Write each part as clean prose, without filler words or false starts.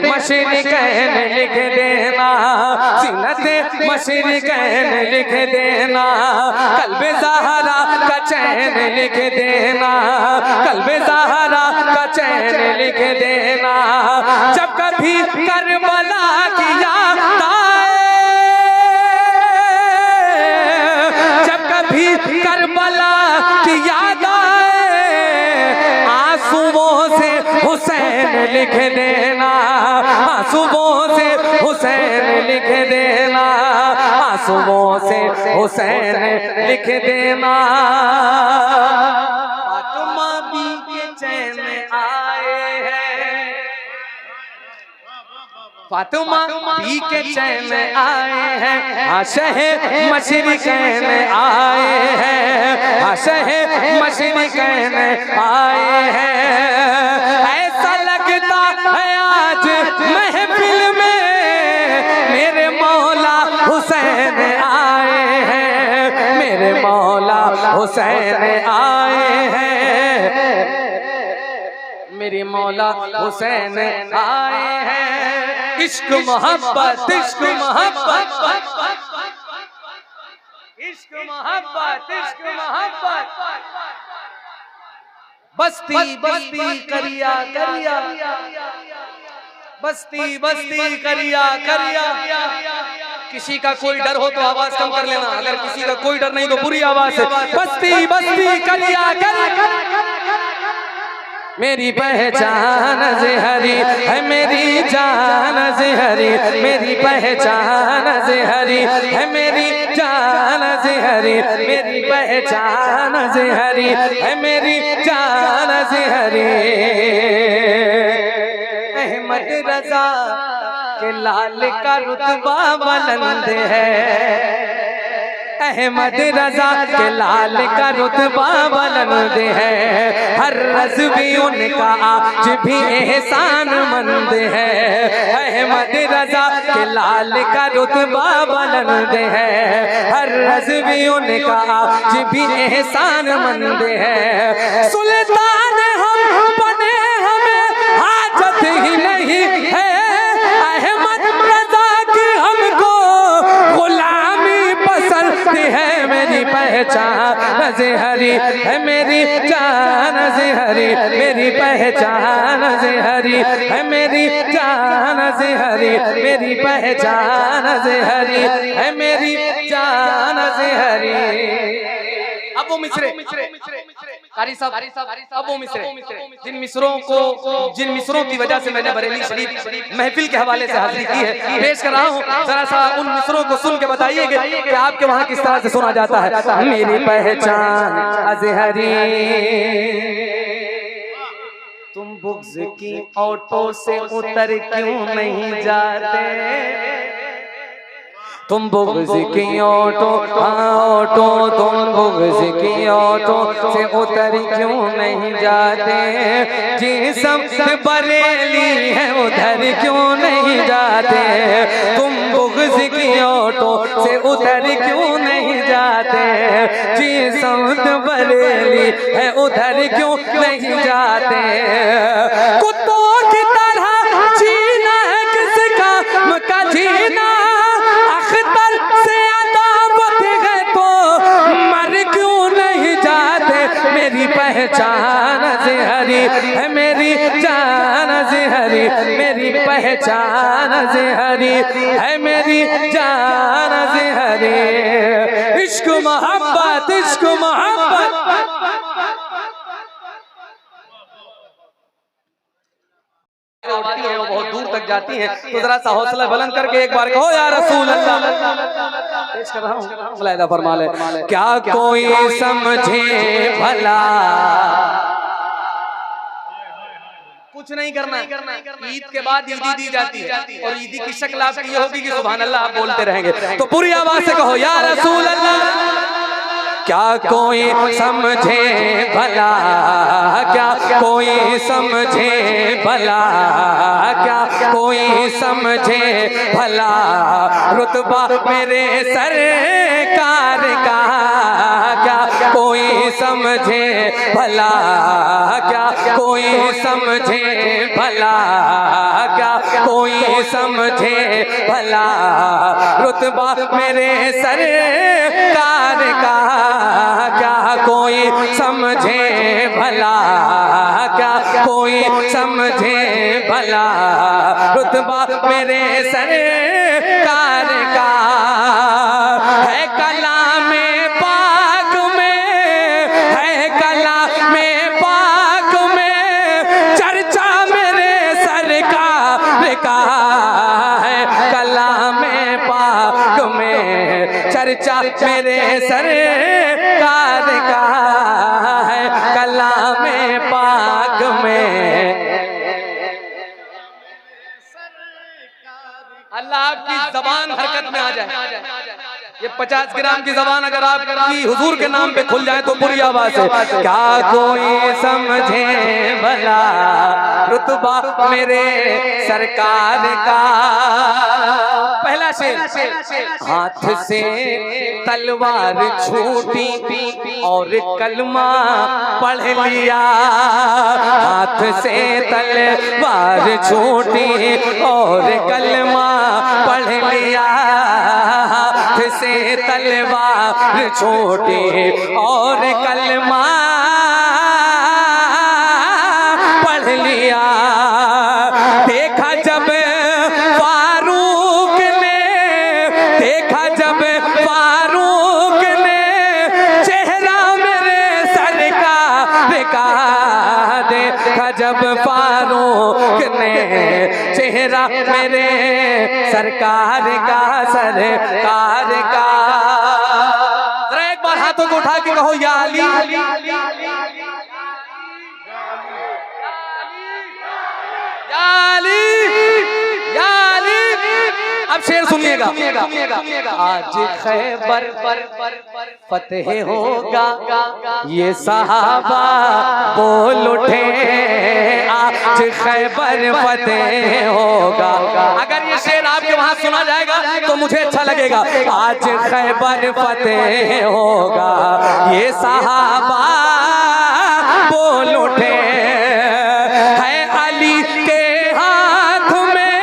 मशरिकैन लिख देना, ज़ीनते मशरिकैन लिख देना, कल्बे ज़हरा का चैन लिख देना, कल्बे ज़हरा का चैन लिख देना। जब कभी करबला की याद आए, जब कभी करबला की याद आए, आंसुओं से हुसैन लिख देना, आंसुओं से हुसैन लिख देना, आंसुओं से हुसैन लिख देना। फातिमा भी के चैन आए हैं, फातिमा भी के चैन आए हैं, आशे मशरिकैन आए हैं, आशे मशरिकैन आए हैं। ऐसा लगता है आज महफिल में मेरे मौला हुसैन आए हैं, मेरे मौला हुसैन आए हैं, मेरे मौला हुसैन आए हैं। इश्क मोहब्बत, इश्क मोहब्बत, इश्क मोहब्बत, इश्क मोहब्बत, बस्ती बस्ती करिया करिया, बस्ती बस्ती करिया करिया। किसी का कोई डर हो तो आवाज कम कर लेना, अगर किसी का कोई डर नहीं तो पूरी आवाज से बस्ती बस्ती करिया करिया। मेरी पहचान ज़हरी है, मेरी जान ज़हरी, मेरी पहचान ज़हरी है, मेरी जान ज़हरी, मेरी पहचान ज़हरी है, मेरी जान ज़हरी। अहमद रज़ा के लाल का रुतबा बुलंद है, अहमद रज़ा के लाल का रुतबा बुलंद है, हर रज़्वी उनका आज भी एहसान मंद है। अहमद रज़ा के लाल का रुतबा बुलंद है, हर रज़्वी उनका आज भी एहसान मंद है। सुल्तान हम बने हमें हाजत ही नहीं है, अहमद रज़ा की हमको गुलामी पसंद है। मेरी पहचान ज़हरी है, मेरी जान ज़हरी, मेरी पहचान ज़हरी है, मेरी जान ज़हरी, मेरी पहचान ज़हरी है, मेरी जान ज़हरी। अब वो मिसरे कारी साहब, अब वो मिसरे जिन मिसरों को, जिन मिसरों की वजह से मैंने बरेली शरीफ महफिल के हवाले से हाजिरी की है, पेश कर रहा हूँ। जरा सा उन मिसरों को सुन के बताइए कि आपके वहाँ किस तरह से सुना जाता है। मेरी पहचान अज़हरी, तुम बुग़्ज़ की ऑटो से उतर क्यों नहीं जाते, तुम बुग़्ज़ की ऑटो, ऑटो, तुम बुग़्ज़ की ऑटो से उतर क्यों नहीं जाते, जिसम बरेली है उधर क्यों नहीं जाते, तुम बुग़्ज़ की ऑटो से उधर क्यों नहीं जाते, जिसम बरेली है उधर क्यों नहीं जाते। कुत्तों की तरह जीना है किस काम का जीना, मेरी पहचान ज़हरी है, मेरी जान ज़हरी, मेरी पहचान ज़हरी है, मेरी जान ज़हरी। इश्क मोहब्बत, इश्क मोहब्बत, उठती है वो बहुत दूर तक जाती है, तो जरा सा हौसला बुलंद करके एक बार कहो या रसूल अल्लाह। पेश कर रहा हूँ, मुलाहिदा फरमा ले। क्या कोई समझे भला, कुछ नहीं करना, ईद के बाद ईदी दी जाती है और ईदी की शक्ल आपकी ये होगी कि सुभान अल्लाह आप बोलते रहेंगे, तो पूरी आवाज से कहो या रसूल अल्लाह। क्या कोई समझे भला, क्या कोई समझे भला, क्या कोई समझे भला, रुतबा मेरे सरकार का, क्या कोई समझे भला, क्या कोई समझे भला, क्या कोई समझे भला रुतबा मेरे सरकार का, क्या कोई समझे भला, क्या कोई समझे भला रुतबा मेरे सरकार का। है कलामे पाक में, है कलामे पाक में चर्चा मेरे सरकार का, है कलामे पाक में चर्चा मेरे सरकार का, है कलामे पाक में। अल्लाह आपकी जबान हरकत में आ जाए। ये 50 ग्राम की जबान अगर आपकी हुजूर के नाम पे खुल जाए तो पूरी आवाज से, क्या कोई समझे भला रुतबा मेरे सरकार का। पहला शेर, हाथ से तलवार छूटी और कलमा पढ़ लिया, हाथ से तलवार छूटी और कलमा पढ़ लिया, हाथ से तलवार छोटी और कलमा पढ़ लिया। देखा जब फारूक ने, देखा जब फारूक ने चेहरा मेरे सरकार का, देखा जब फारूक ने चेहरा मेरे सरकार का, सरकार का। जरा एक बार हाथों को उठा के कहो या अली, या अली, या अली। अब शेर सुनिएगा। आज खैबर पर फतेह होगा, ये सहाबा बोल उठे, आज खैबर फतेह होगा। अगर ये शेर आपके वहां सुना जाएगा तो मुझे अच्छा लगेगा। आज खैबर फतेह होगा, ये सहाबा बोल उठे, है अली के हाथ में,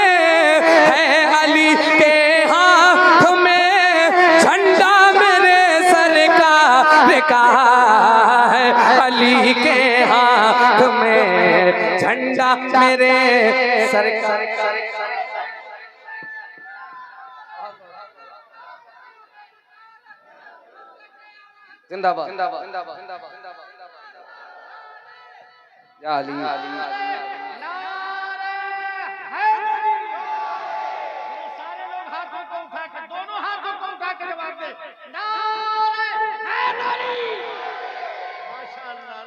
है अली के हाथ में झंडा मेरे सरकार का, है अली के हाथ में झंडा मेरे सरकार का। जिंदाबाद, जिंदाबाद, जिंदाबाद, जिंदाबाद, या अली। सारे लोग हाथों को उठा के, दोनों हाथों को उठा के जवाब दे।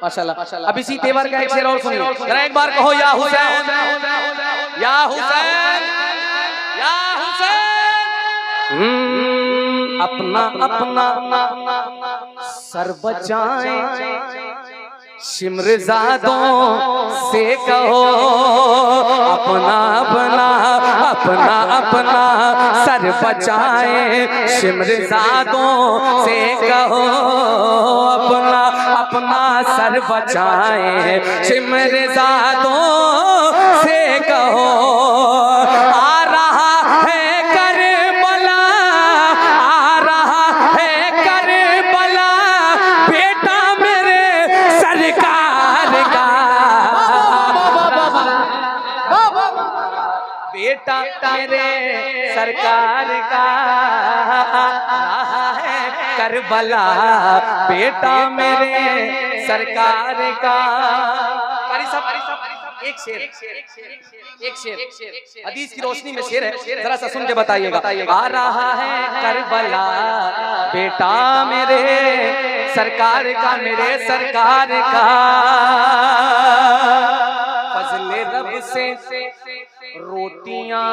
माशाल्लाह, माशाल्लाह। अब इसी तेवर का एक शेर और सुनिए। जरा एक बार कहो या हुसैन, या हुसैन, या हुसैन। अपना अपना सर बचाएं, शिमरजादों से कहो, अपना अपना अपना अपना सर बचाएं, शिमरजादों से कहो, अपना अपना सर बचाएं, शिमरजादों से कहो। आ रहा है करबला, आ रहा है करबला, बेटा मेरे सरकार का, बेटा मेरे सरकार का है करबला, बेटा मेरे सरकार का। एक शेर, एक शेर हदीस की रोशनी में शेर है, जरा सा सुन के बताइएगा। आ रहा है करबला, बेटा मेरे सरकार का, मेरे सरकार का। फजले रब से रोटियां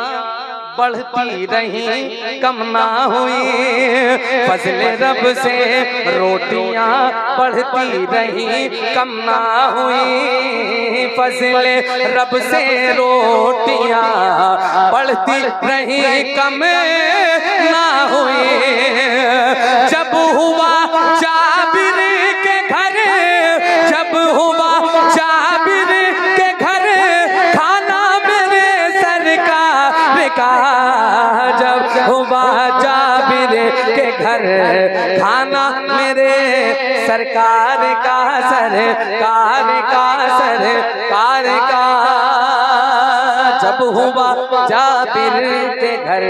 बढ़ती रही कम ना हुई, फजले रब से रोटियां बढ़ती रही कम ना हुई, फजले रब से रोटियां बढ़ती रही कम ना हुई। जब हुआ जाबिर के घर, जब हुआ जाबिर के घर, खाना मेरे सरकार घर, खाना मेरे सरकार का, सरकार का। जब हुआ जाबिर के घर,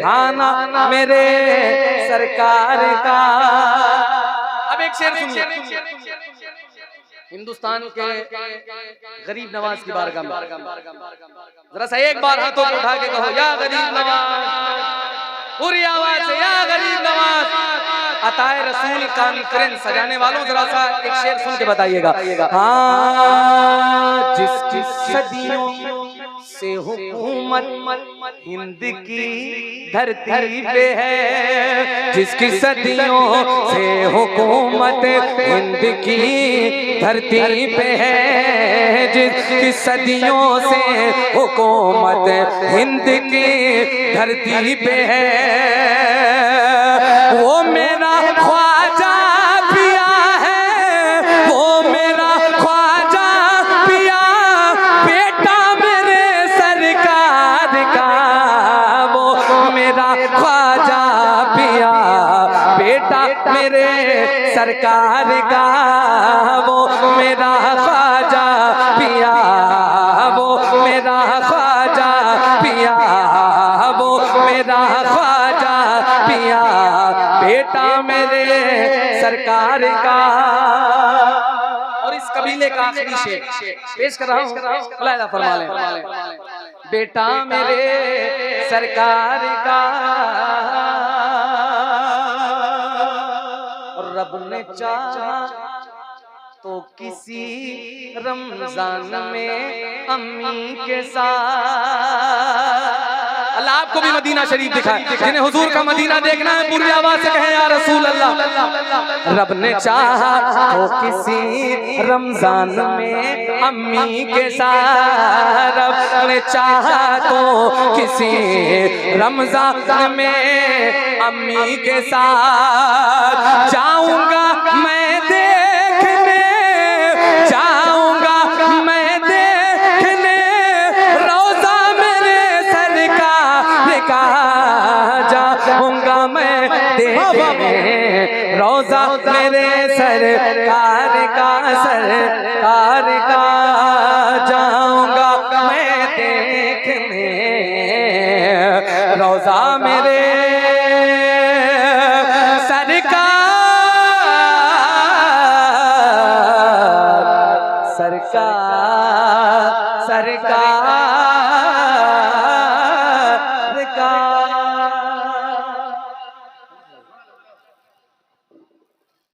खाना मेरे सरकार का। अब एक शेर सुनिए, हिंदुस्तान के गरीब नवाज की बारगाह में जरा सा एक बार हाथों को उठा के कहो, या गरीब नवाज, पूरी आवाज से, या गरीब नवाज। अताए रसूल कॉन्फ्रेंस सजाने वालों जरा सा एक शेर सुन के बताइएगा। हाँ, जिसकी सदियों से हुकूमत हिंद की धरती पे है, जिसकी सदियों से हुकूमत हिंद की धरती पे है, जिसकी सदियों से हुकूमत हिंद की धरती पे है, वो मेरा ख्वाजा पिया है, वो मेरा ख्वाजा पिया, बेटा मेरे सरकार का, वो मेरा ख्वाजा पिया, बेटा मेरे सरकार का, वो मेरा ख्वाजा पिया, वो मेरा ख्वाजा पिया, वो मेरा ख्वाजा पिया, बेटा मेरे सरकार का। और इस कबीले का आखिरी शेर पेश कर रहा हूँ, मुलाहिजा फरमा लें। बेटा मेरे सरकार का, रब ने चाहा तो किसी रमजान में अम्मी के साथ। अल्लाह आपको भी मदीना शरीफ दिखाए, जिन्हें हुजूर का मदीना देखना है पूरी आवाज से कहें या रसूल अल्लाह। रब ने चाहा तो किसी रमजान में अम्मी के साथ, रब ने चाहा तो किसी रमजान में अम्मी के साथ जाऊंगा मैं देखने, जाऊंगा मैं देखने, रोजा मेरे सरकार का, जाऊंगा मैं देखने, रोजा मेरे सरकार का, सरकार का, जाऊंगा मैं देखने, रोजा मेरे